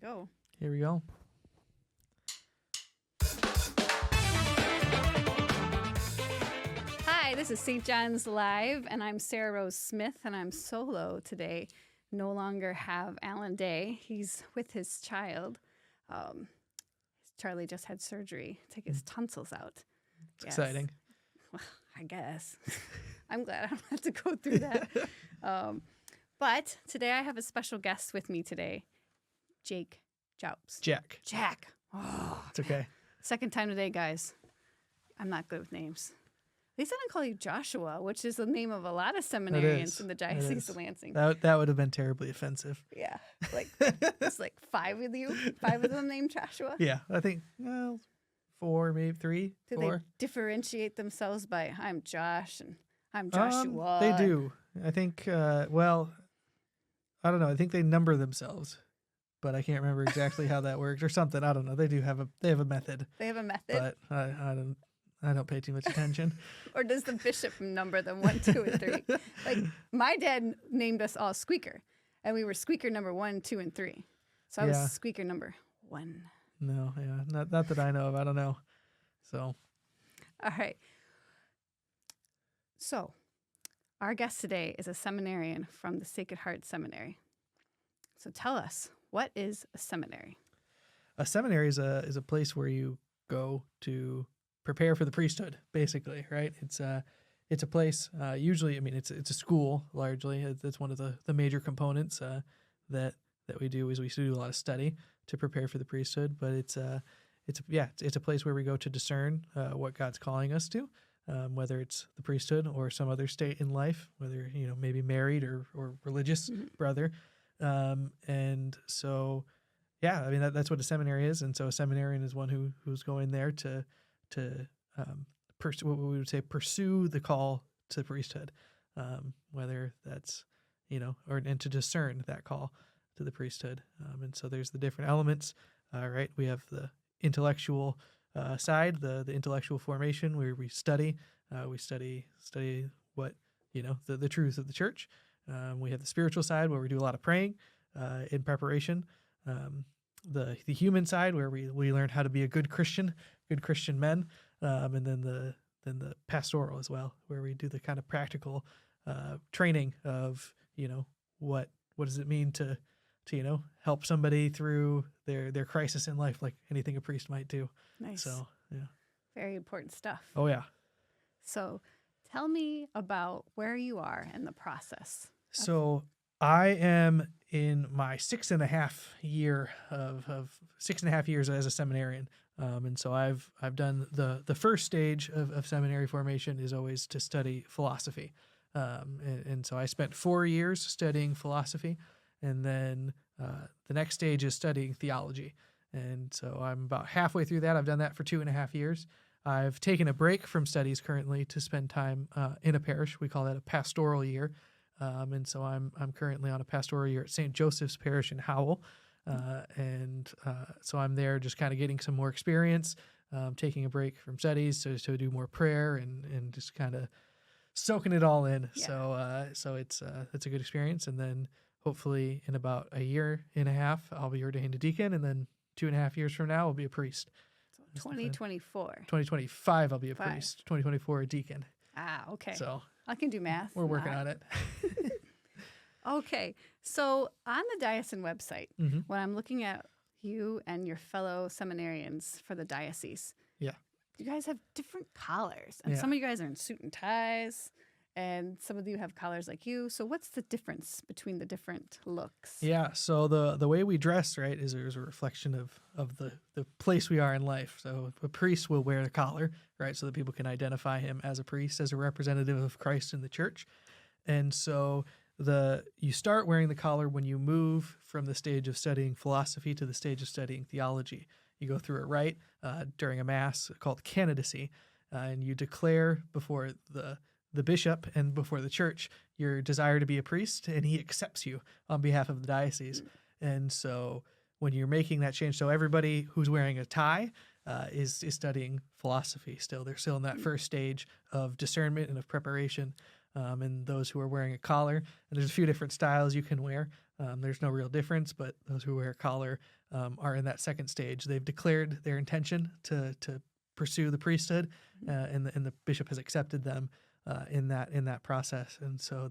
go. Here we go. Hi, this is St. John's Live, and I'm Sarah Rose Smith, and I'm solo today. No longer have Alan Day. He's with his child. Charlie just had surgery, take his tonsils out. It's exciting. Well, I guess. I'm glad I don't have to go through that. But today I have a special guest with me today, Jake Jobst. Jack. Oh, It's okay. second time today, guys. I'm not good with names. At least I didn't call you Joshua, which is the name of a lot of seminarians in the Diocese of Lansing. That would have been terribly offensive. Yeah, like it's like five of them named Joshua. Yeah, I think 4, maybe 3, Do 4. they differentiate themselves by I'm Josh and I'm Joshua? They do. I think. Well, I don't know. I think they number themselves, but I can't remember exactly how that works or something. I don't know. They have a method. They have a method. But I don't pay too much attention. Or does the bishop number them 1, 2, and 3? Like my dad named us all Squeaker, and we were Squeaker number 1, 2, and 3. So I was Squeaker number 1. No, yeah, not that I know of. I don't know. So, all right. So, our guest today is a seminarian from the Sacred Heart Seminary. So tell us, what is a seminary? A seminary is a place where you go to prepare for the priesthood, basically, right? It's a place. Usually, I mean, it's a school largely. That's one of the major components that we do. Is we do a lot of study to prepare for the priesthood. But it's a place where we go to discern what God's calling us to, whether it's the priesthood or some other state in life, whether maybe married or religious brother, and so. Yeah, I mean that's what a seminary is, and so a seminarian is one who's going there to what we would say pursue the call to the priesthood, whether that's and to discern that call to the priesthood, and so there's the different elements, right? We have the intellectual side, the intellectual formation where we study what the truth of the church. We have the spiritual side where we do a lot of praying in preparation. The human side where we learn how to be a good Christian men, and then the pastoral as well, where we do the kind of practical training of what does it mean to help somebody through their crisis in life, like anything a priest might do. Nice. So yeah, very important stuff. Oh yeah. So tell me about where you are in the process. So I am in my 6.5 years as a seminarian, and so I've done the first stage of seminary formation is always to study philosophy, and so I spent 4 years studying philosophy, and then the next stage is studying theology, and so I'm about halfway through that. I've done that for 2.5 years. I've taken a break from studies currently to spend time in a parish. We call that a pastoral year. And so I'm currently on a pastoral year at St. Joseph's Parish in Howell, and so I'm there just kind of getting some more experience, taking a break from studies to do more prayer and just kind of soaking it all in. Yeah. So it's a good experience, and then hopefully in about 1.5 years I'll be ordained a deacon, and then 2.5 years from now I'll be a priest. So 2024. 2025 I'll be a priest. 2024 a deacon. Ah, okay. So I can do math. We're working on it. Okay. So on the diocesan website, when I'm looking at you and your fellow seminarians for the diocese, you guys have different collars. And some of you guys are in suit and ties, and some of you have collars like you. So what's the difference between the different looks? Yeah. So the way we dress, right, is a reflection of the place we are in life. So a priest will wear the collar, right, so that people can identify him as a priest, as a representative of Christ in the church. And so you start wearing the collar when you move from the stage of studying philosophy to the stage of studying theology. You go through a rite during a mass called candidacy, and you declare before the bishop and before the church your desire to be a priest, and he accepts you on behalf of the diocese. And so when you're making that change, so everybody who's wearing a tie is studying philosophy still. They're still in that first stage of discernment and of preparation. and those who are wearing a collar. And there's a few different styles you can wear. There's no real difference, but those who wear a collar are in that second stage. They've declared their intention to pursue the priesthood, and the bishop has accepted them in that process. And so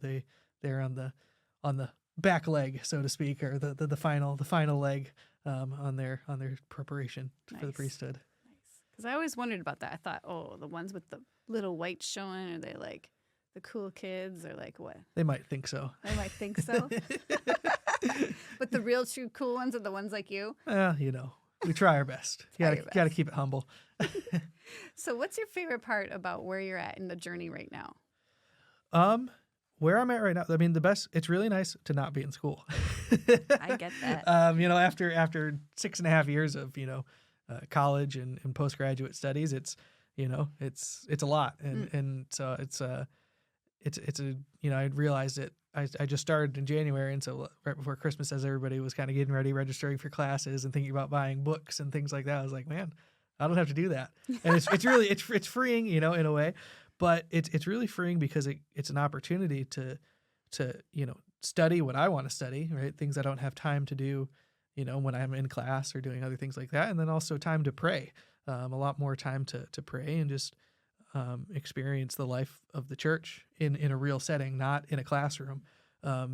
they're on the back leg, so to speak, or the final leg on their preparation for the priesthood. Nice. Because I always wondered about that. I thought, oh, the ones with the little white showing, are they like the cool kids, or like what? They might think so. They might think so. But the real true cool ones are the ones like you? We try our best. You gotta keep it humble. So what's your favorite part about where you're at in the journey right now? Where I'm at right now, I mean, it's really nice to not be in school. I get that. After 6.5 years of, college and postgraduate studies, it's a lot. And so I realized it. I just started in January, and so right before Christmas, as everybody was kind of getting ready, registering for classes and thinking about buying books and things like that, I was like, man, I don't have to do that. And it's really it's freeing, in a way, but it's really freeing because it's an opportunity to study what I want to study, right? Things I don't have time to do, when I'm in class or doing other things like that, and then also time to pray, a lot more time to pray and just experience the life of the church in a real setting, not in a classroom,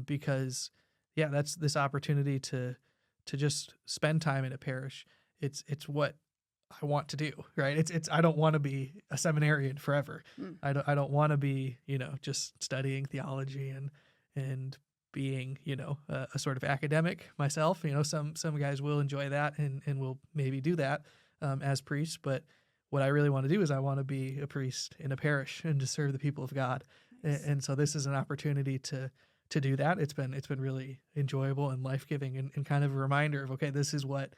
because that's this opportunity to just spend time in a parish. It's what I want to do, right? I don't want to be a seminarian forever. I don't want to be just studying theology and being a sort of academic myself. Some guys will enjoy that and will maybe do that as priests, but what I really want to do is I want to be a priest in a parish and to serve the people of God. Nice. And so this is an opportunity to do that. It's been really enjoyable and life-giving and kind of a reminder of, okay, this is what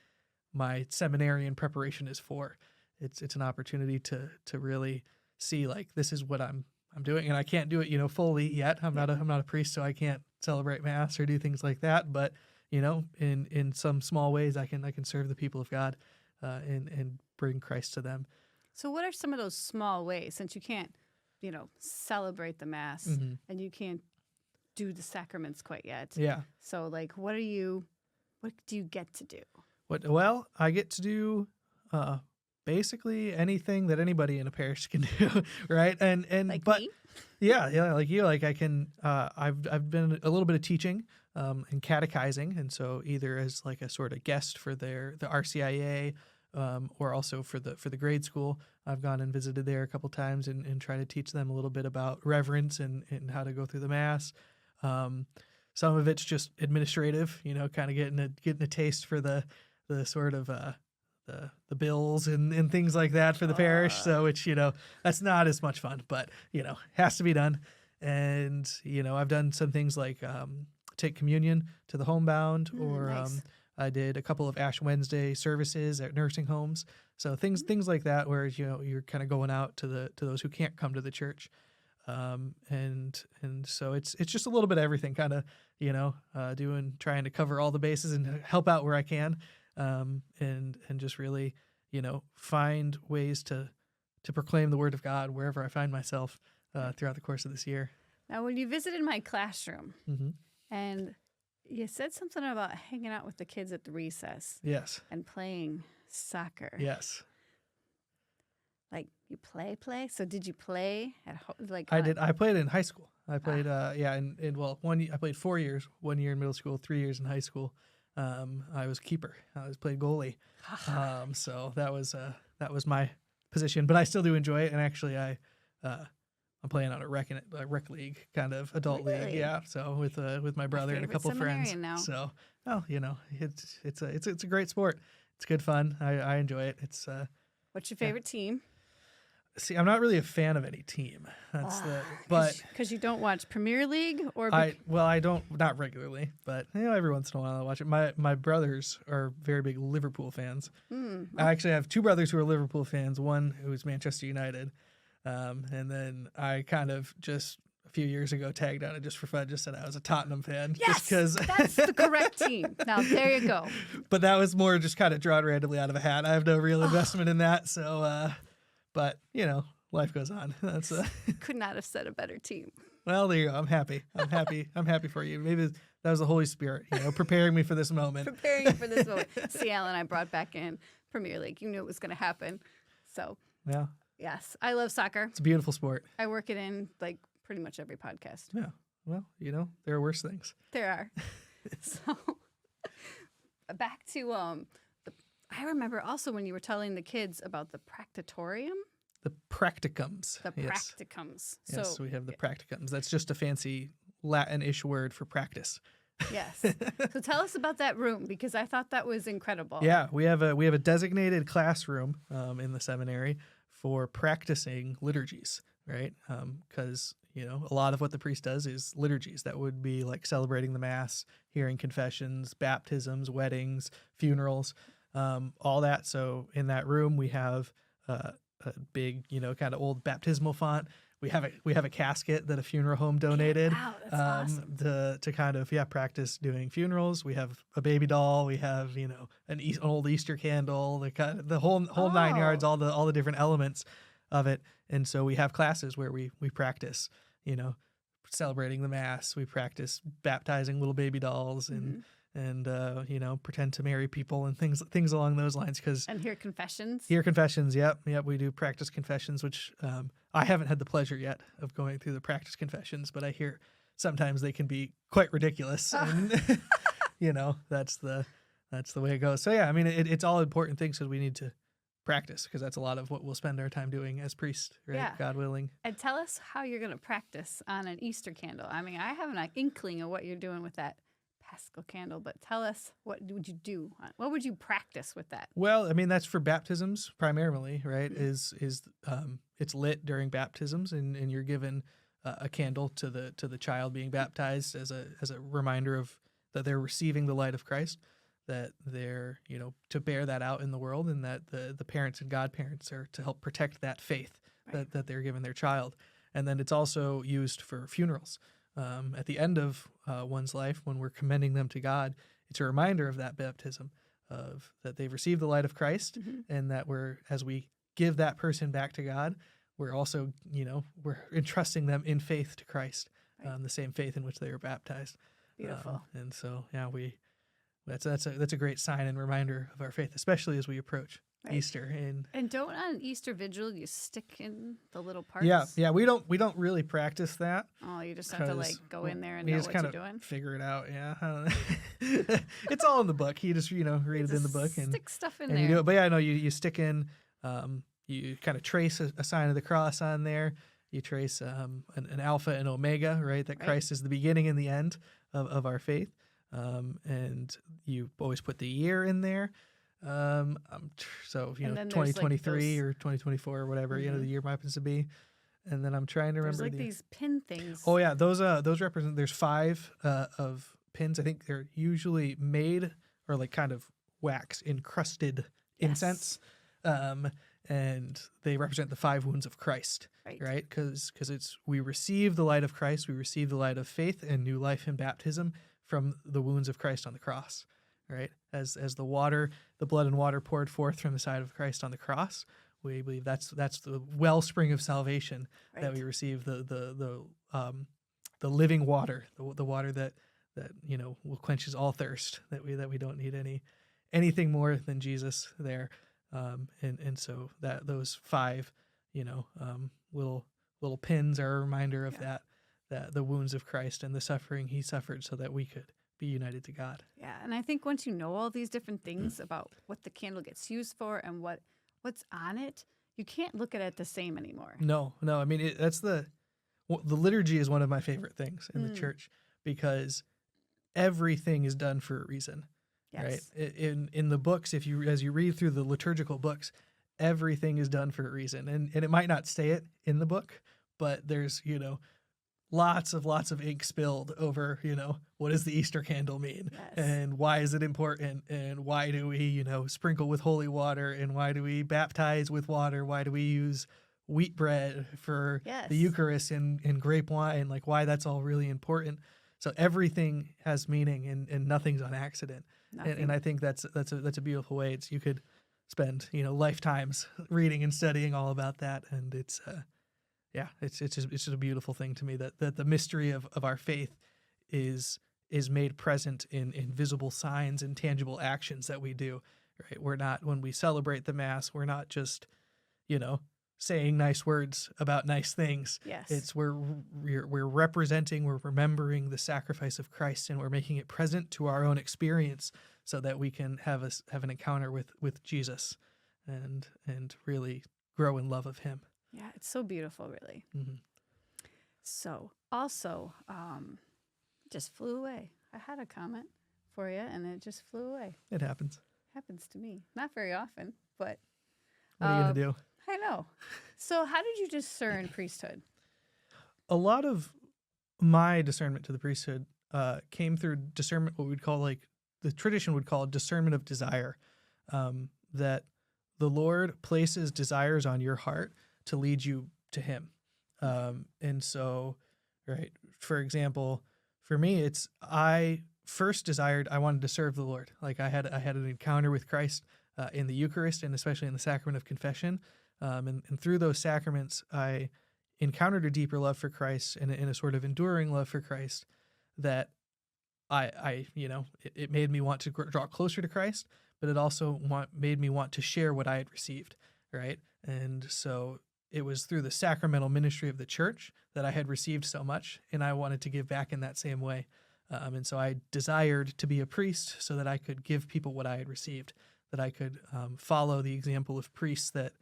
my seminarian preparation is for. It's an opportunity to really see, like, this is what I'm doing, and I can't do it, fully yet. I'm not a priest, so I can't celebrate mass or do things like that. But, in some small ways I can serve the people of God, and bring Christ to them. So what are some of those small ways, since you can't, celebrate the Mass and you can't do the sacraments quite yet? Yeah. So like, what do you get to do? Well, I get to do basically anything that anybody in a parish can do, right? And like but me? yeah, like you, like I can. I've been a little bit of teaching and catechizing, and so either as like a sort of guest for the RCIA. Or also for the grade school. I've gone and visited there a couple times and tried to teach them a little bit about reverence and how to go through the Mass. Some of it's just administrative, kind of getting a taste for the sort of the bills and things like that for the parish. So it's that's not as much fun, but has to be done. And I've done some things like take communion to the homebound, or nice. I did a couple of Ash Wednesday services at nursing homes. So things like that, where you're kind of going out to those who can't come to the church, and so it's just a little bit of everything, kind of trying to cover all the bases and help out where I can, and just really find ways to proclaim the word of God wherever I find myself throughout the course of this year. Now, when you visited my classroom, and you said something about hanging out with the kids at the recess. Yes. And playing soccer. Yes. Like you play? So did you play at home? I did. I played in high school. I played, I played 4 years, 1 year in middle school, 3 years in high school. I was keeper. I played goalie. So that was my position, but I still do enjoy it. And actually I'm playing on a rec league, kind of adult league, yeah. So with my brother and a couple friends. Now. So, it's a great sport. It's good fun. I enjoy it. It's What's your favorite team? See, I'm not really a fan of any team. But because you don't watch Premier League, or I don't, not regularly, but every once in a while I watch it. My brothers are very big Liverpool fans. I actually have two brothers who are Liverpool fans. One who's Manchester United. And then I kind of just a few years ago tagged on it just for fun, just said I was a Tottenham fan. Yes, just because that's the correct team. Now, there you go. But that was more just kind of drawn randomly out of a hat. I have no real investment in that. So, but, life goes on. That's Could not have said a better team. Well, there you go. I'm happy. I'm happy for you. Maybe that was the Holy Spirit, preparing me for this moment. Preparing you for this moment. See, Alan, I brought back in Premier League. You knew it was going to happen. So, yeah. Yes, I love soccer. It's a beautiful sport. I work it in like pretty much every podcast. Yeah. Well, there are worse things. There are. So, back to I remember also when you were telling the kids about the practitorium. The practicums. The practicums. Yes, so we have the practicums. That's just a fancy Latin-ish word for practice. Yes. So tell us about that room, because I thought that was incredible. Yeah, we have a designated classroom in the seminary for practicing liturgies, right? Because a lot of what the priest does is liturgies. That would be like celebrating the Mass, hearing confessions, baptisms, weddings, funerals, all that. So in that room we have a big, kind of old baptismal font. We have a casket that a funeral home donated. Wow, that's awesome. To kind of practice doing funerals. We have a baby doll. We have an old Easter candle. The whole 9 yards. All the different elements of it. And so we have classes where we practice celebrating the Mass. We practice baptizing little baby dolls and pretend to marry people and things along those lines. And hear confessions. Yep. We do practice confessions, which I haven't had the pleasure yet of going through the practice confessions, but I hear sometimes they can be quite ridiculous. And, that's the way it goes. So yeah, I mean, it's all important things because we need to practice, because that's a lot of what we'll spend our time doing as priests, right? Yeah. God willing. And tell us how you're going to practice on an Easter candle. I mean, I have an inkling of what you're doing with that Paschal candle, but tell us, what would you do? What would you practice with that? Well, I mean, that's for baptisms primarily, right? Mm-hmm. It's lit during baptisms, and you're given a candle to the child being baptized as a reminder of that they're receiving the light of Christ, that they're to bear that out in the world, and that the parents and godparents are to help protect that faith, right, that they're giving their child. And then it's also used for funerals. At the end of one's life, when we're commending them to God, it's a reminder of that baptism, of that they've received the light of Christ, mm-hmm, and that as we give that person back to God, we're also, we're entrusting them in faith to Christ, right, the same faith in which they were baptized. Beautiful. And so, yeah, that's a great sign and reminder of our faith, especially as we approach Easter. And don't on an Easter vigil you stick in the little parts? Yeah. We don't really practice that. Oh, you just have to go in there and know what you're doing. Figure it out. Yeah, I don't know. It's all in the book. You just read it in the book and stick stuff in there. You do it. But yeah, no, you stick in. You kind of trace a sign of the cross on there. You trace an alpha and omega, right? That Christ is the beginning and the end of our faith. And you always put the year in there. So 2023 or 2024 or whatever, mm-hmm, the year happens to be. And then I'm trying to remember these pin things. Oh yeah, those represent. There's 5 of pins. I think they're usually made or like kind of wax encrusted incense, and they represent the 5 wounds of Christ, right? Because we receive the light of Christ, we receive the light of faith and new life in baptism from the wounds of Christ on the cross. Right, as the blood and water poured forth from the side of Christ on the cross, we believe that's the wellspring of salvation, that we receive, the living water, the water that will quenches all thirst, that we don't need anything more than Jesus there, and so that those 5 little pins are a reminder of that the wounds of Christ and the suffering he suffered so that we could be united to God. Yeah, and I think once you know all these different things about what the candle gets used for and what's on it, you can't look at it the same anymore. No. I mean, the liturgy is one of my favorite things in the church, because everything is done for a reason. Yes. Right? In the books, as you read through the liturgical books, everything is done for a reason, and it might not say it in the book, but there's lots of ink spilled over, what does the Easter candle mean? Yes. And why is it important? And why do we, sprinkle with holy water? And why do we baptize with water? Why do we use wheat bread for the Eucharist and grape wine? Like, why that's all really important. So everything has meaning, and nothing's on accident. And I think that's a beautiful way. You could spend, lifetimes reading and studying all about that. And Yeah, it's just a beautiful thing to me that the mystery of our faith is made present in visible signs and tangible actions that we do, right? We're not, when we celebrate the Mass, we're not just, saying nice words about nice things. Yes. It's we're representing, we're remembering the sacrifice of Christ, and we're making it present to our own experience so that we can have an encounter with Jesus and really grow in love of him. Yeah, it's so beautiful, really. Mm-hmm. So, also, just flew away. I had a comment for you, and it just flew away. It happens. Happens to me. Not very often, but... What are you going to do? I know. So how did you discern priesthood? A lot of my discernment to the priesthood came through discernment, what we'd call, like, the tradition would call discernment of desire, that the Lord places desires on your heart to lead you to him. And so, right, for example, for me, I first desired, I wanted to serve the Lord. Like I had an encounter with Christ in the Eucharist, and especially in the sacrament of confession. And through those sacraments, I encountered a deeper love for Christ and a sort of enduring love for Christ that it made me want to draw closer to Christ, but it also made me want to share what I had received, right? And so it was through the sacramental ministry of the church that I had received so much, and I wanted to give back in that same way. And so I desired to be a priest so that I could give people what I had received, that I could follow the example of priests that,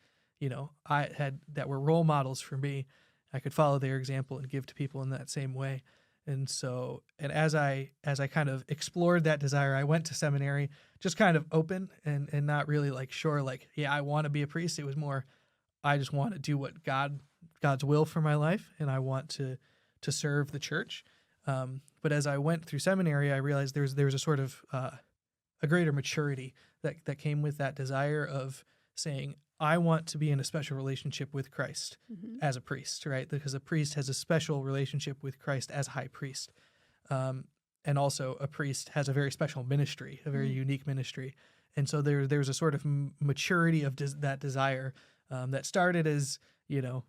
I had, that were role models for me. I could follow their example and give to people in that same way. And so, and as I kind of explored that desire, I went to seminary just kind of open and not really like sure, like, yeah, I want to be a priest. It was more, I just want to do what God's will for my life, and I want to serve the church. But as I went through seminary, I realized there was a sort of a greater maturity that came with that desire of saying, I want to be in a special relationship with Christ as a priest, right? Because a priest has a special relationship with Christ as high priest. And also a priest has a very special ministry, a very unique ministry. And so there's a sort of maturity of that desire that started as,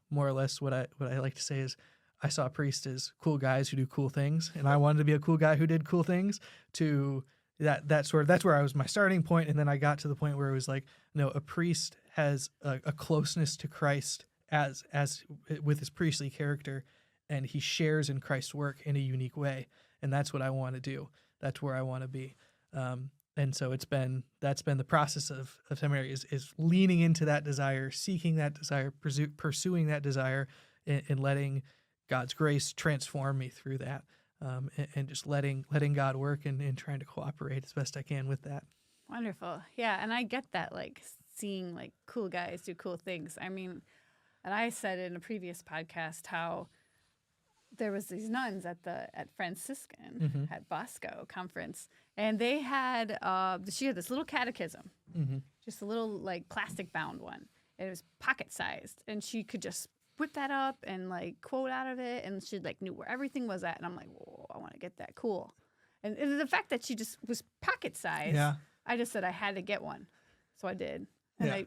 more or less what I like to say is, I saw priests as cool guys who do cool things, and I wanted to be a cool guy who did cool things. To that's where I was, my starting point, and then I got to the point where it was like, no, a priest has a closeness to Christ as with his priestly character, and he shares in Christ's work in a unique way, and that's what I want to do. That's where I want to be. And so that's been the process of seminary is leaning into that desire, seeking that desire, pursuing that desire, and letting God's grace transform me through that, and just letting God work and trying to cooperate as best I can with that. Wonderful. Yeah, and I get that, like, seeing, like, cool guys do cool things. I mean, and I said in a previous podcast how there was these nuns at Franciscan at Bosco conference, and they had she had this little catechism, just a little, like, plastic bound one. It was pocket sized, and she could just whip that up and, like, quote out of it, and she, like, knew where everything was at. And I'm like, whoa, I want to get that. Cool. And the fact that she just was pocket sized, yeah. I just said I had to get one, so I did, and I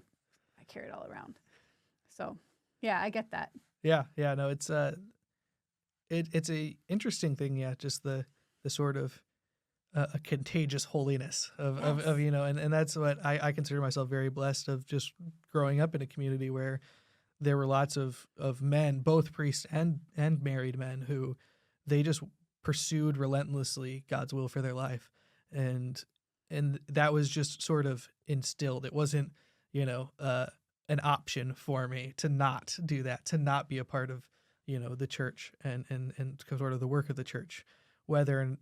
carry it all around. So yeah, I get that. Yeah, no, it's a interesting thing. Yeah, just the sort of a contagious holiness of and that's what I consider myself very blessed of, just growing up in a community where there were lots of men, both priests and married men, who they just pursued relentlessly God's will for their life, and that was just sort of instilled. It wasn't an option for me to not do that, to not be a part of the church and sort of the work of the church, whether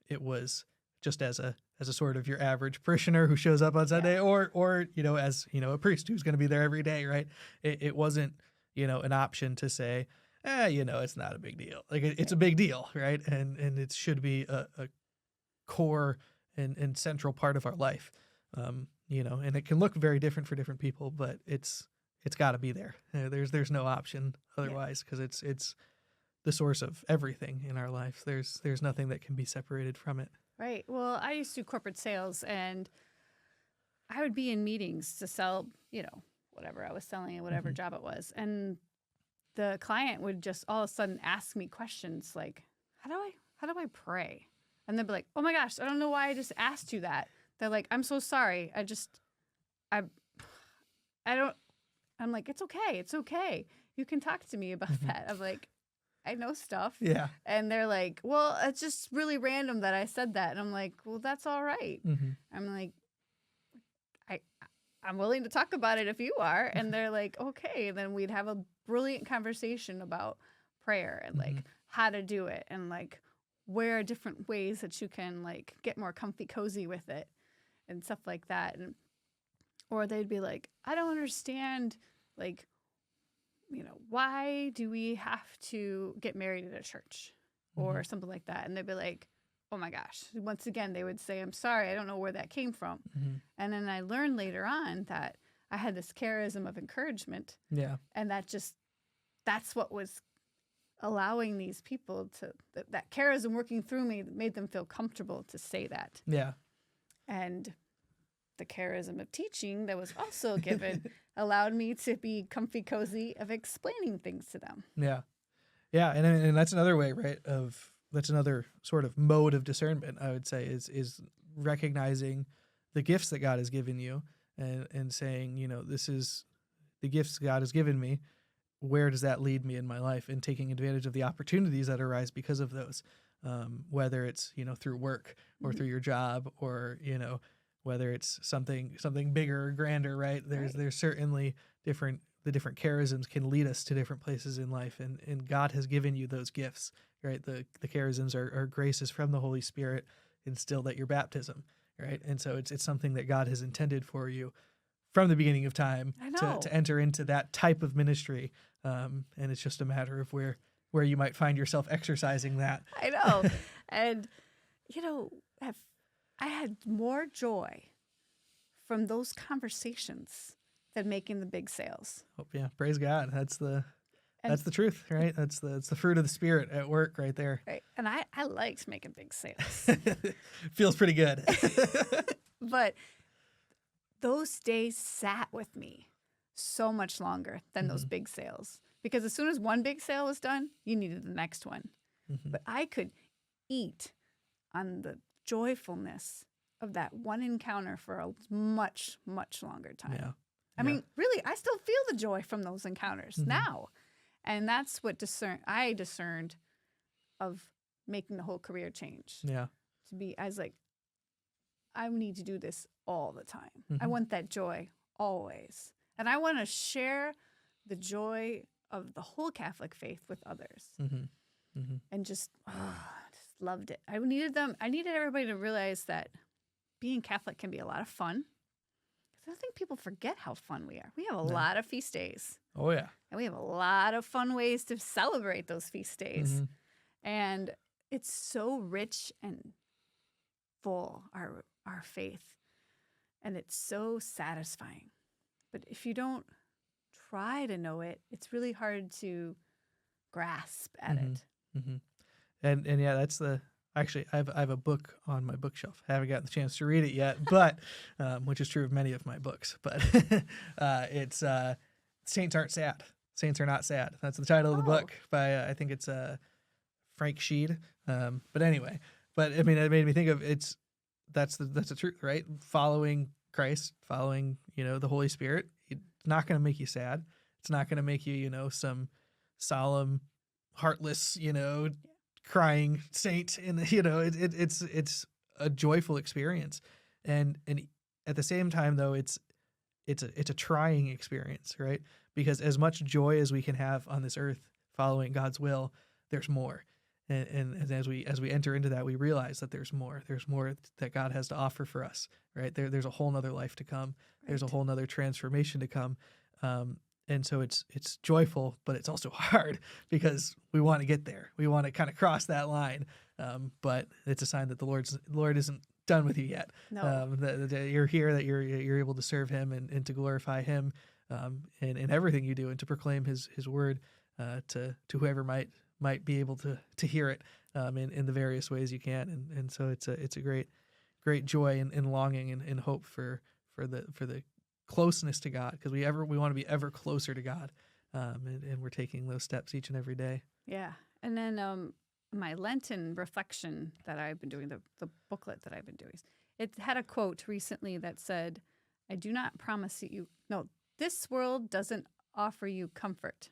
it was just as a sort of your average parishioner who shows up on Sunday, or as a priest who's going to be there every day, right? It wasn't an option to say, it's not a big deal. Like it's a big deal, right? And it should be a core and central part of our life, and it can look very different for different people, but it's got to be there. There's no option otherwise, because it's the source of everything in our life. There's nothing that can be separated from it. Right. Well, I used to do corporate sales, and I would be in meetings to sell, whatever I was selling and whatever job it was. And the client would just all of a sudden ask me questions like, how do I pray? And they'd be like, oh my gosh, I don't know why I just asked you that. They're like, I'm so sorry. I don't, I'm like, it's okay. You can talk to me about that. I'm like, I know stuff. Yeah. And they're like, well, it's just really random that I said that. And I'm like, well, that's all right. I'm like, I'm willing to talk about it if you are. And they're like, okay. And then we'd have a brilliant conversation about prayer and like how to do it and like where are different ways that you can like get more comfy cozy with it and stuff like that. And or they'd be like, I don't understand, like, you know, why do we have to get married at a church or something like that? And they'd be like, oh my gosh. Once again, they would say, I'm sorry, I don't know where that came from. And then I learned later on that I had this charism of encouragement. Yeah. And that's what was allowing these people to, that charism working through me made them feel comfortable to say that. Yeah. And the charism of teaching that was also given allowed me to be comfy cozy of explaining things to them. Yeah. Yeah. And that's another way, right, that's another sort of mode of discernment, I would say, is recognizing the gifts that God has given you and saying, you know, this is the gifts God has given me. Where does that lead me in my life? And taking advantage of the opportunities that arise because of those, whether it's, you know, through work or through your job or, you know, whether it's something bigger or grander, right? There's certainly the different charisms can lead us to different places in life. And God has given you those gifts, right? The charisms are graces from the Holy Spirit instilled at your baptism, right? And so it's something that God has intended for you from the beginning of time to enter into that type of ministry. And it's just a matter of where you might find yourself exercising that. I know. And, you know, I had more joy from those conversations than making the big sales. Oh, yeah. Praise God. That's the truth, right? That's the fruit of the Spirit at work right there. Right. And I liked making big sales. Feels pretty good. But those days sat with me so much longer than those big sales. Because as soon as one big sale was done, you needed the next one. But I could eat on the joyfulness of that one encounter for a much, much longer time. Yeah. I mean, really, I still feel the joy from those encounters now. And that's what I discerned of making the whole career change. Yeah. I was like, I need to do this all the time. I want that joy always. And I want to share the joy of the whole Catholic faith with others. And just loved it. I needed everybody to realize that being Catholic can be a lot of fun. I think people forget how fun we are. We have a lot of feast days. Oh, yeah. And we have a lot of fun ways to celebrate those feast days. And it's so rich and full, our faith. And it's so satisfying. But if you don't try to know it, it's really hard to grasp at it. And yeah, that's actually, I have a book on my bookshelf. I haven't gotten the chance to read it yet, but which is true of many of my books. But it's Saints Aren't Sad. Saints Are Not Sad. That's the title of the book by I think it's Frank Sheed. But anyway, I mean, it made me think of that's the truth, right? Following Christ, following, you know, the Holy Spirit. It's not going to make you sad. It's not going to make you, you know, some solemn, heartless, you know, crying saint. And you know, it's a joyful experience, and at the same time, though, it's a trying experience, right? Because as much joy as we can have on this earth following God's will, there's more. And as we enter into that, we realize that there's more. There's more that God has to offer for us, right? There's a whole nother life to come. Right. There's a whole nother transformation to come. And so it's joyful, but it's also hard because we want to get there. We want to kind of cross that line. But it's a sign that the Lord isn't done with you yet. No. That you're here, that you're able to serve Him and to glorify Him in everything you do, and to proclaim His word to whoever might be able to hear it in the various ways you can. And so it's a great joy and longing and hope for the closeness to God, because we want to be ever closer to God. and we're taking those steps each and every day. Yeah. And then my Lenten Reflection that I've been doing, the booklet that I've been doing, it had a quote recently that said, I do not promise you, no, this world doesn't offer you comfort,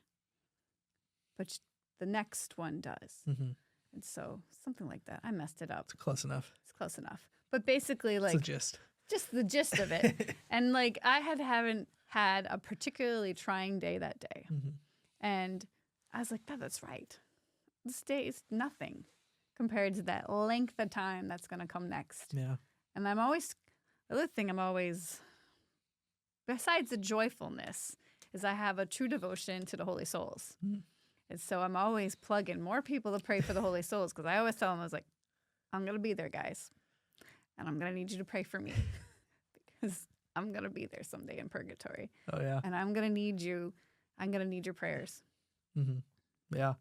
but the next one does. Mm-hmm. And so something like that. I messed it up. It's close enough. It's close enough. But basically, like, it's the gist. Just the gist of it. And like, I haven't had a particularly trying day that day. Mm-hmm. And I was like, that's right. This day is nothing compared to that length of time that's going to come next. Yeah. And the other thing I'm always, besides the joyfulness, is I have a true devotion to the Holy Souls. Mm. And so I'm always plugging more people to pray for the Holy Souls, because I always tell them, I was like, I'm going to be there, guys. And I'm going to need you to pray for me because I'm going to be there someday in purgatory. Oh, yeah. And I'm going to need you. I'm going to need your prayers. Mm-hmm. Yeah.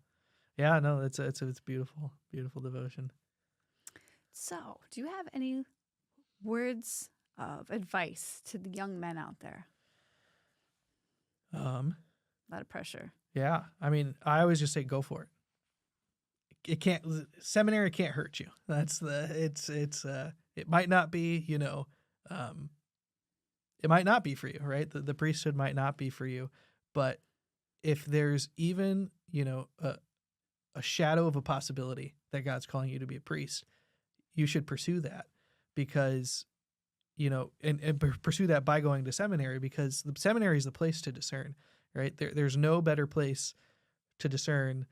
Yeah, no, it's beautiful, beautiful devotion. So, do you have any words of advice to the young men out there? A lot of pressure. Yeah. I mean, I always just say go for it. Seminary can't hurt you. It might not be, it might not be for you, right? The priesthood might not be for you, but if there's even, a shadow of a possibility that God's calling you to be a priest, you should pursue that, because, and pursue that by going to seminary, because the seminary is the place to discern, right? There's no better place to discern,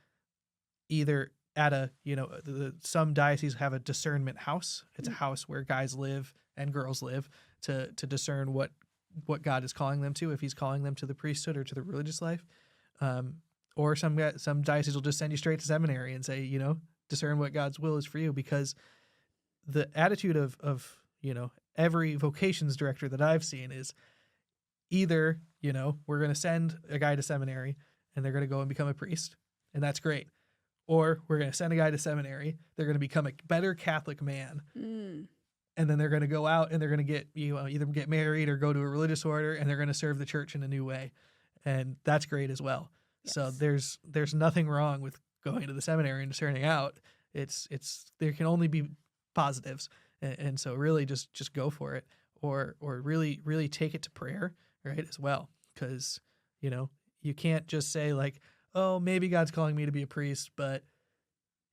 either at some dioceses have a discernment house. It's a house where guys live and girls live to discern what God is calling them to, if he's calling them to the priesthood or to the religious life. Or some dioceses will just send you straight to seminary and say, discern what God's will is for you, because the attitude of every vocations director that I've seen is either, we're going to send a guy to seminary and they're going to go and become a priest, and that's great. Or we're going to send a guy to seminary, they're going to become a better Catholic man. And then they're going to go out and they're going to get, either get married or go to a religious order, and they're going to serve the church in a new way. And that's great as well. Yes. So there's nothing wrong with going to the seminary and discerning out. It's there can only be positives. And so really just go for it, or really, really take it to prayer, right, as well. Because, you can't just say like, oh, maybe God's calling me to be a priest, but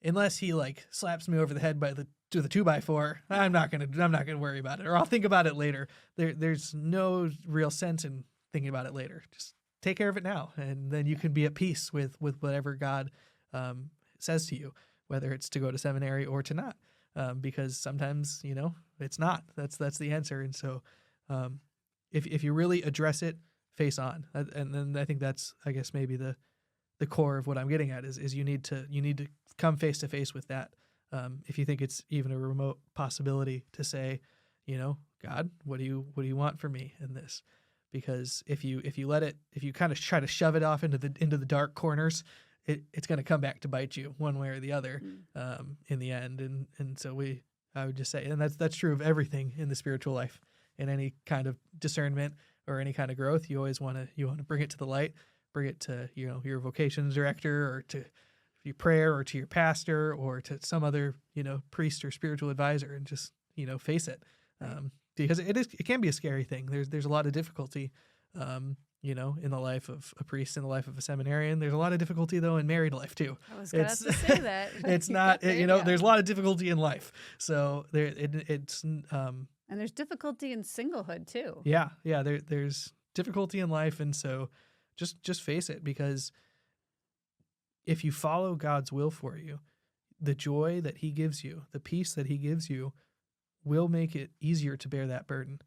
unless he like slaps me over the head with a 2x4, I'm not gonna worry about it, or I'll think about it later. There's no real sense in thinking about it later. Just take care of it now, and then you can be at peace with whatever God says to you, whether it's to go to seminary or to not, because sometimes it's not. That's the answer. And so if you really address it face on, and then I think that's, I guess, maybe the core of what I'm getting at is you need to come face to face with that. If you think it's even a remote possibility to say, God, what do you want from me in this? Because if you kind of try to shove it off into the dark corners, it's going to come back to bite you one way or the other in the end. And so I would just say, and that's true of everything in the spiritual life, in any kind of discernment or any kind of growth. You always want to bring it to the light, bring it to your vocations director, or to your prayer, or to your pastor, or to some other priest or spiritual advisor, and just face it. Because it can be a scary thing. There's a lot of difficulty, in the life of a priest, in the life of a seminarian. There's a lot of difficulty though in married life too. I was going to say that. It's not, there's a lot of difficulty in life. So it's and there's difficulty in singlehood too. Yeah. There's difficulty in life, and so just face it, because if you follow God's will for you, the joy that he gives you, the peace that he gives you, will make it easier to bear that burden,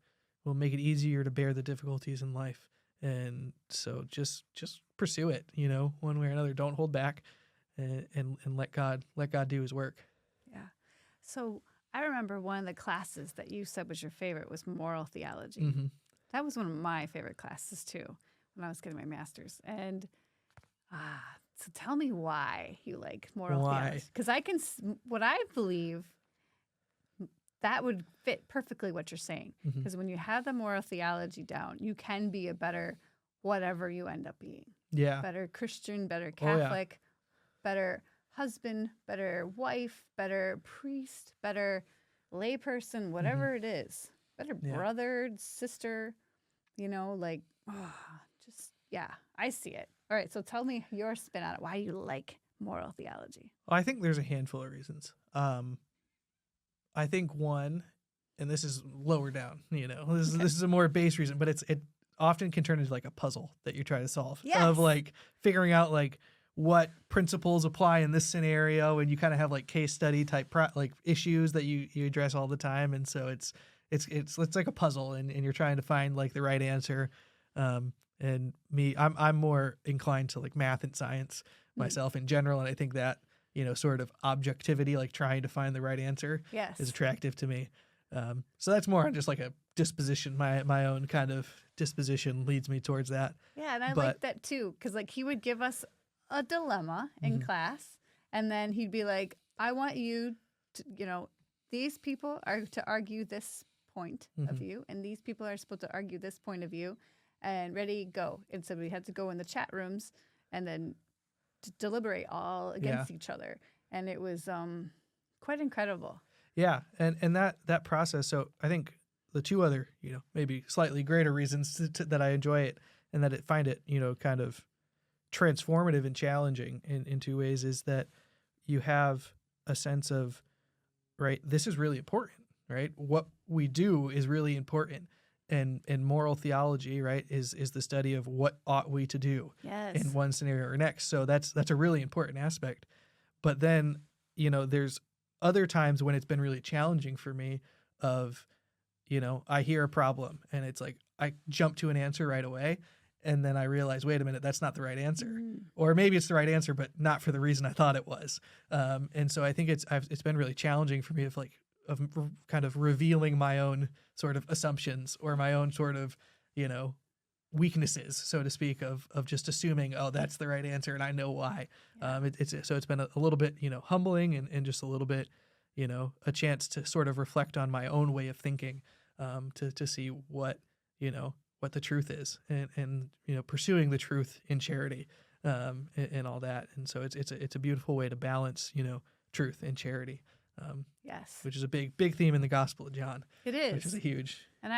will make it easier to bear the difficulties in life. And so just pursue it, one way or another. Don't hold back, and let God do his work. Yeah. So I remember one of the classes that you said was your favorite was moral theology. Mm-hmm. That was one of my favorite classes too, when I was getting my master's. And so tell me why you like moral theology. Because what I believe, that would fit perfectly what you're saying. Because when you have the moral theology down, you can be a better whatever you end up being. better Christian, better Catholic, better husband, better wife, better priest, better layperson, whatever it is, better brother, sister, I see it. All right, so tell me your spin on it. Why you like moral theology? Well, I think there's a handful of reasons. I think one, and this is lower down, this is a more base reason, but it often can turn into like a puzzle that you're trying to solve of like figuring out like what principles apply in this scenario, and you kind of have like case study type like issues that you address all the time, and so it's like a puzzle, and you're trying to find like the right answer. And me, I'm more inclined to like math and science myself in general, and I think that sort of objectivity, like trying to find the right answer, is attractive to me. So that's more on just like a disposition. My own kind of disposition leads me towards that. Yeah, and I like that too, because like he would give us a dilemma in class, and then he'd be like, I want you to, these people are to argue this point of view, and these people are supposed to argue this point of view, and ready, go. And so we had to go in the chat rooms and then deliberate all against each other, and it was quite incredible. Yeah, and that process. So I think the two other, maybe slightly greater reasons that I enjoy it and that I find it, kind of transformative and challenging in two ways is that you have a sense of, right, this is really important, right? What we do is really important. And moral theology, right, is the study of what ought we to do in one scenario or next. So that's a really important aspect. But then, there's other times when it's been really challenging for me of, I hear a problem and it's like I jump to an answer right away. And then I realize, wait a minute, that's not the right answer. Or maybe it's the right answer, but not for the reason I thought it was. And so I think it's been really challenging for me of kind of revealing my own sort of assumptions or my own sort of, weaknesses, so to speak, of just assuming, oh, that's the right answer and I know why. It's been a little bit, humbling and just a little bit, a chance to sort of reflect on my own way of thinking, to see what the truth is and pursuing the truth in charity, and all that. And so it's a beautiful way to balance, truth and charity. Which is a big theme in the Gospel of John. It is. Which is a huge. And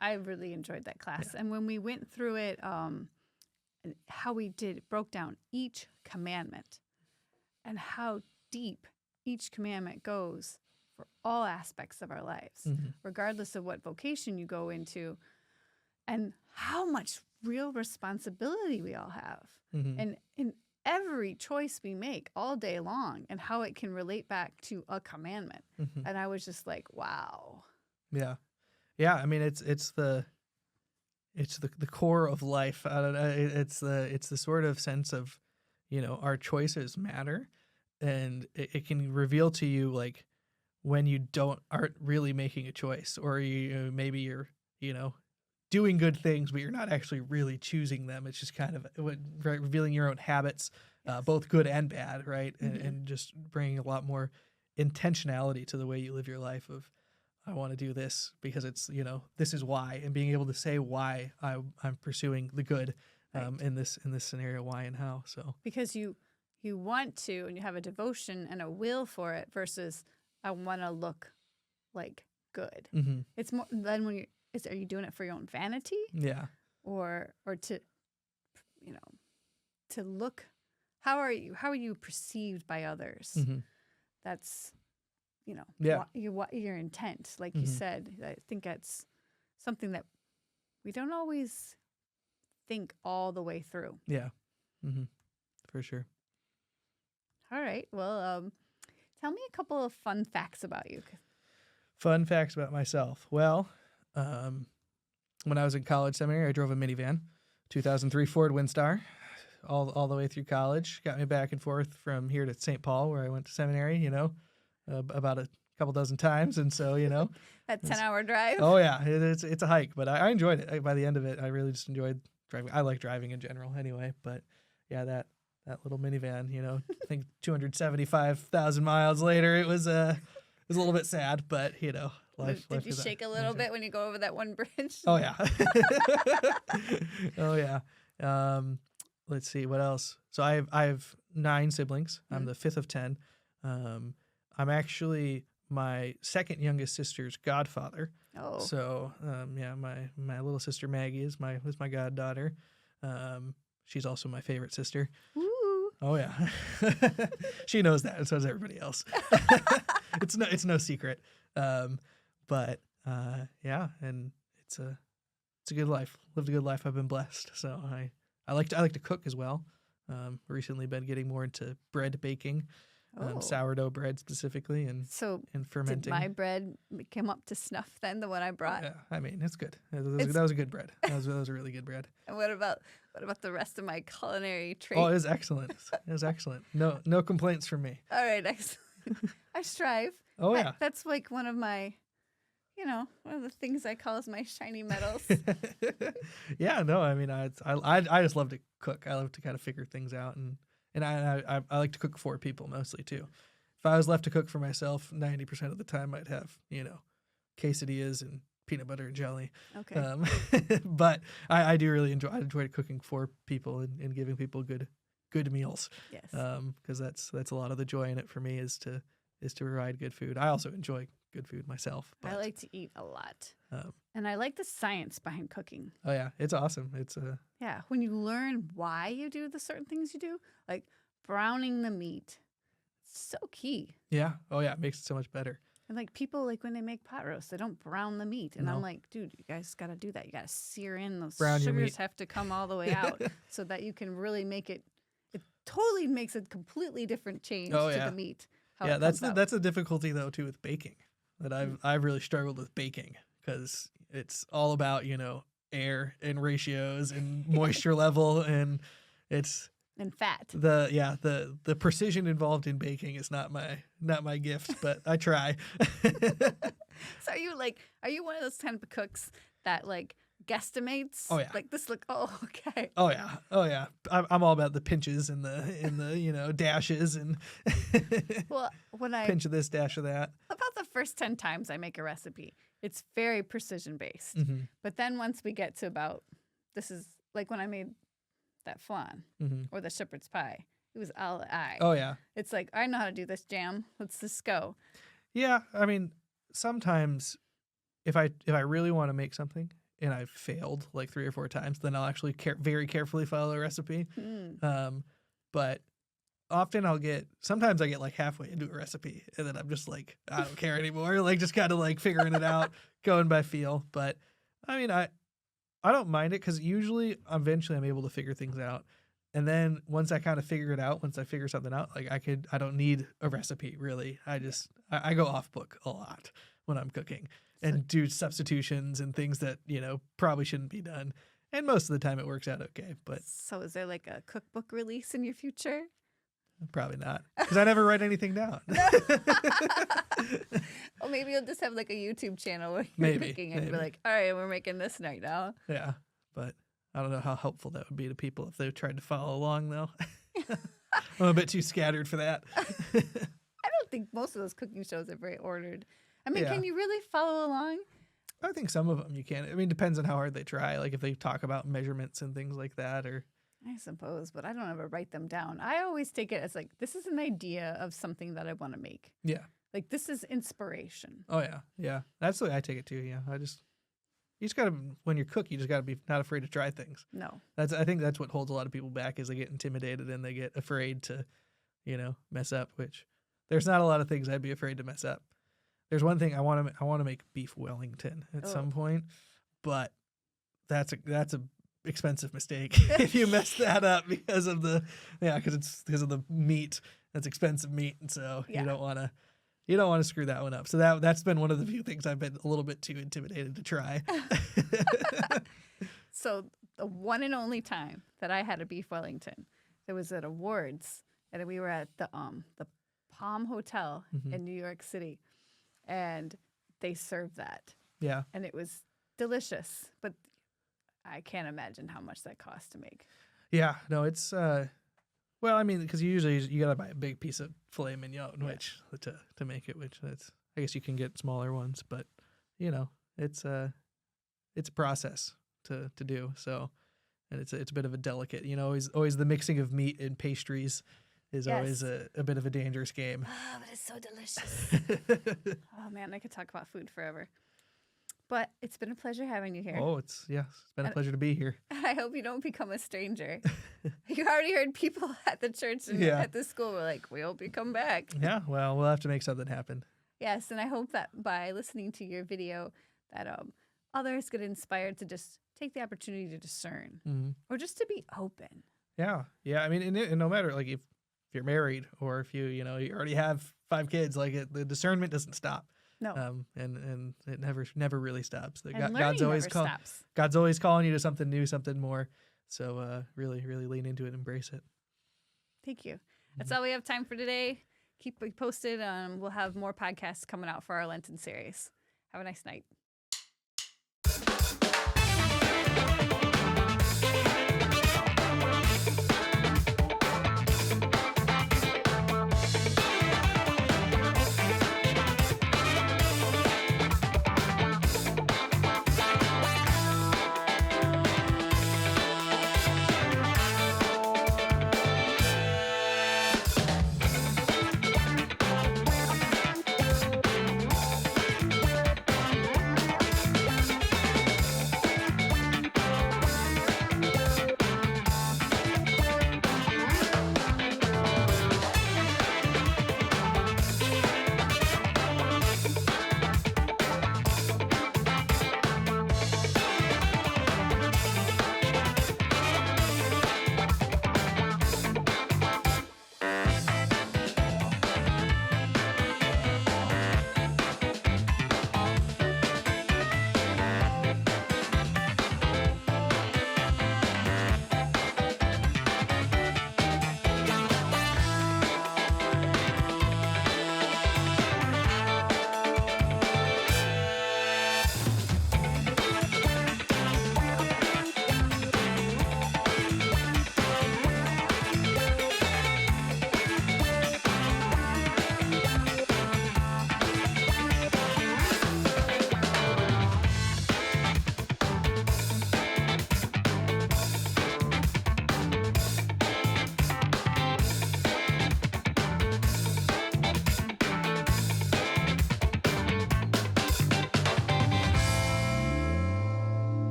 I really enjoyed that class. Yeah. And when we went through it, how we broke down each commandment and how deep each commandment goes for all aspects of our lives, regardless of what vocation you go into, and how much real responsibility we all have. And in every choice we make all day long, and how it can relate back to a commandment. And I was just like, wow. Yeah. I mean, it's the core of life. I don't know. It's the sort of sense of, our choices matter, and it can reveal to you like when you aren't really making a choice, or maybe you're doing good things, but you're not actually really choosing them. It's just kind of revealing your own habits, both good and bad, right? And just bringing a lot more intentionality to the way you live your life of, I want to do this because it's, this is why, and being able to say why I'm pursuing the good in this scenario, why and how. So because you want to, and you have a devotion and a will for it, versus I want to look like good. It's more than when are you doing it for your own vanity? Yeah. Or to, to look, how are you perceived by others? That's, your intent, like you said. I think that's something that we don't always think all the way through. Yeah. For sure. All right. Well, tell me a couple of fun facts about you. Fun facts about myself. Well, when I was in college seminary, I drove a minivan, 2003 Ford Windstar, all the way through college. Got me back and forth from here to St. Paul, where I went to seminary, about a couple dozen times. And so, that 10-hour drive. Oh yeah, it's a hike, but I enjoyed it. By the end of it, I really just enjoyed driving. I like driving in general anyway, but yeah, that little minivan, I think 275,000 miles later, it was a little bit sad, but life. Did you shake a little bit when you go over that one bridge? Oh yeah. Oh yeah. let's see what else. So I have 9 siblings. I'm the 5th of 10. I'm actually my second youngest sister's godfather. Oh. So my little sister Maggie is my goddaughter. She's also my favorite sister. Ooh. Oh yeah. She knows that, and so does everybody else. It's no secret. But and it's a good life. Lived a good life. I've been blessed. So I like to cook as well. Recently been getting more into bread baking, sourdough bread specifically, and fermenting. Did my bread come up to snuff then, the one I brought? Yeah, I mean it's good. That was a good bread. That was a really good bread. And what about the rest of my culinary traits? Oh, it was excellent. It was excellent. No complaints from me. All right, excellent. I strive. Oh yeah, that's like one of my. One of the things I call as my shiny medals. Yeah, no, I mean, I just love to cook. I love to kind of figure things out, and I like to cook for people mostly too. If I was left to cook for myself, 90% of the time I'd have quesadillas and peanut butter and jelly. Okay. But I do really enjoy cooking for people and giving people good meals. Yes. Because that's a lot of the joy in it for me is to provide good food. I also enjoy good food myself. But, I like to eat a lot. And I like the science behind cooking. Oh, yeah. It's awesome. Yeah. When you learn why you do the certain things you do, like browning the meat, it's so key. Yeah. Oh, yeah. It makes it so much better. And like people, like when they make pot roast, they don't brown the meat. And No. I'm like, dude, you guys got to do that. You got to sear in. Those Brown your sugars meat. have to come all the way out so that you can really make it. It totally makes a completely different change to the meat. Yeah, that's the difficulty though too with baking. That I've really struggled with baking because it's all about air and ratios and moisture level and fat. The precision involved in baking is not my gift, but I try. So are you one of those type of cooks that like guesstimates? Oh yeah. Like this look. Oh okay. Oh yeah. I'm all about the pinches and the dashes and well when I pinch of this, dash of that. About the first 10 times I make a recipe, it's very precision based. Mm-hmm. But then once we get to about this is like when I made that flan or the shepherd's pie, it was all I. Oh yeah. It's like I know how to do this jam. Let's just go. Yeah, I mean sometimes if I really want to make something and I've failed like 3 or 4 times, then I'll actually very carefully follow a recipe. But often sometimes I get like halfway into a recipe and then I'm just like, I don't care anymore. Like just kind of like figuring it out, going by feel. But I mean, I don't mind it because usually eventually I'm able to figure things out. And then once I kind of figure it out, once I figure something out, like I don't need a recipe really. I go off book a lot when I'm cooking. And do substitutions and things that, probably shouldn't be done. And most of the time it works out okay. But so is there like a cookbook release in your future? Probably not. Because I never write anything down. Well, maybe you'll just have like a YouTube channel where you're cooking and be like, all right, we're making this night now. Yeah. But I don't know how helpful that would be to people if they tried to follow along, though. I'm a bit too scattered for that. I don't think most of those cooking shows are very ordered. I mean, Can you really follow along? I think some of them you can. I mean, it depends on how hard they try. Like if they talk about measurements and things like that, or I suppose, but I don't ever write them down. I always take it as like this is an idea of something that I want to make. Yeah, like this is inspiration. Oh yeah. That's the way I take it too. Yeah, you just gotta when you cook, you just gotta be not afraid to try things. No, I think that's what holds a lot of people back is they get intimidated and they get afraid to, mess up. Which there's not a lot of things I'd be afraid to mess up. There's one thing I want to make beef Wellington at some point, but that's a expensive mistake if you mess that up because of the meat. That's expensive meat, and so you don't want to screw that one up. So that's been one of the few things I've been a little bit too intimidated to try. So the one and only time that I had a beef Wellington, it was at awards, and we were at the Palm Hotel in New York City. And they served that. Yeah. And it was delicious. But I can't imagine how much that costs to make. Yeah. No, it's, well, I mean, because you got to buy a big piece of filet mignon, which to make it, which I guess you can get smaller ones, but, it's a process to do. So and it's a bit of a delicate, always the mixing of meat and pastries is always a bit of a dangerous game. Oh, but it's so delicious. Oh man, I could talk about food forever. But it's been a pleasure having you here. Oh, it's been a pleasure to be here. I hope you don't become a stranger. You already heard people at the church and at the school were like, we hope you come back. Yeah, well, we'll have to make something happen. Yes, and I hope that by listening to your video that others get inspired to just take the opportunity to discern or just to be open. Yeah. I mean, and no matter like if you're married or if you already have 5 kids, like the discernment doesn't stop. No. And it never really stops. God's always stops. God's always calling you to something new, something more. So really lean into it, embrace it. Thank you. That's all we have time for today. Keep me posted. We'll have more podcasts coming out for our Lenten series. Have a nice night.